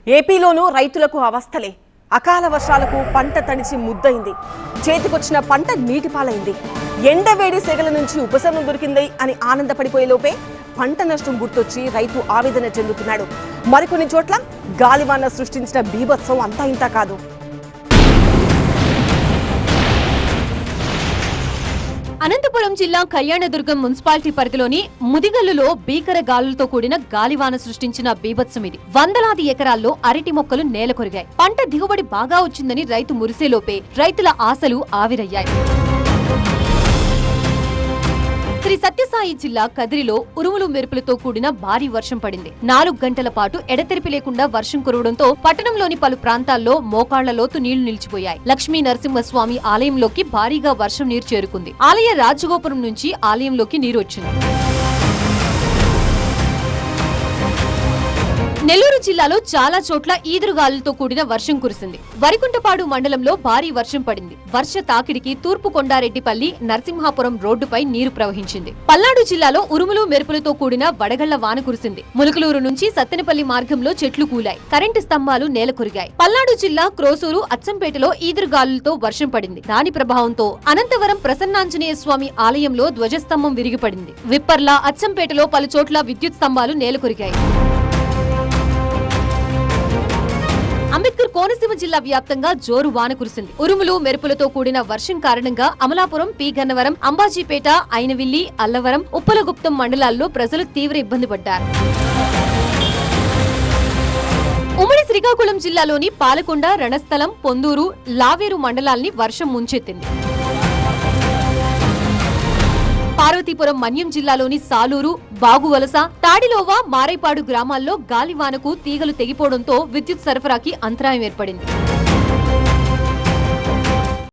ఏపీలోనూ రైతులకు అవస్థలే. అకాల వర్షాలకు పంట తడిచి ముద్దయింది. చేతికొచ్చిన పంట నీటిపాలైంది. ఎండవేడి సెగల నుంచి ఉపశమనం దొరికింది అని ఆనందపడిపోయే లోపే పంట నష్టం గుర్తొచ్చి రైతు ఆవేదన చెందుతున్నాడు. మరికొన్ని చోట్ల గాలివాన సృష్టించిన బీభత్సం అంతా ఇంతా కాదు. అనంతపురం జిల్లా కళ్యాణదుర్గం మున్సిపాలిటీ పరిధిలోని ముదిగల్లులో భీకర గాలులతో కూడిన గాలివాన సృష్టించిన బీభత్సం ఇది. వందలాది ఎకరాల్లో అరటి మొక్కలు నేలకొరిగాయి. పంట దిగుబడి బాగా వచ్చిందని రైతు మురిసేలోపే రైతుల ఆశలు ఆవిరయ్యాయి. శ్రీ సత్యసాయి జిల్లా కదిరిలో ఉరుములు మెరుపులతో కూడిన భారీ వర్షం పడింది. 4 గంటల పాటు ఎడతెరిపి లేకుండా వర్షం కురవడంతో పట్టణంలోని పలు ప్రాంతాల్లో మోకాళ్ల లోతు నీళ్లు నిలిచిపోయాయి. లక్ష్మీ నరసింహస్వామి ఆలయంలోకి భారీగా వర్షం నీరు చేరుకుంది. ఆలయ రాజగోపురం నుంచి ఆలయంలోకి నీరు వచ్చింది. నెల్లూరు జిల్లాలో చాలా చోట్ల ఈదురుగాలులతో కూడిన వర్షం కురిసింది. వరికుంటపాడు మండలంలో భారీ వర్షం పడింది. వర్ష తాకిడికి తూర్పు కొండారెడ్డిపల్లి నరసింహాపురం రోడ్డుపై నీరు ప్రవహించింది. పల్నాడు జిల్లాలో ఉరుములు మెరుపులతో కూడిన వడగళ్ల వాన కురిసింది. ములుకలూరు నుంచి సత్తెనపల్లి మార్గంలో చెట్లు కూలాయి. కరెంటు స్తంభాలు నేలకొరిగాయి. పల్నాడు జిల్లా క్రోసూరు అచ్చంపేటలో ఈదురుగాలులతో వర్షం పడింది. దాని ప్రభావంతో అనంతవరం ప్రసన్నాంజనేయ స్వామి ఆలయంలో ధ్వజస్తంభం విరిగిపడింది. విప్పర్ల అచ్చంపేటలో పలు చోట్ల విద్యుత్ స్తంభాలు నేలకొరిగాయి. అంబేద్కర్ కోనసీమ జిల్లా వ్యాప్తంగా జోరు వాన కురిసింది. ఉరుములు మెరుపులతో కూడిన వర్షం కారణంగా అమలాపురం, పి గన్నవరం, అంబాజీపేట, అయినవిల్లి, అల్లవరం, ఉప్పలగుప్తం మండలాల్లో ప్రజలు తీవ్ర ఇబ్బంది పడ్డారు. ఉమ్మడి శ్రీకాకుళం జిల్లాలోని పాలకొండ, రణస్థలం, పొందూరు, లావేరు మండలాల్ని వర్షం ముంచెత్తింది. పార్వతీపురం, మన్యం జిల్లాలోని సాలూరు, బాగువలస, తాడిలోవ, మారైపాడు గ్రామాల్లో గాలివానకు తీగలు తెగిపోవడంతో విద్యుత్ సరఫరాకి అంతరాయం ఏర్పడింది.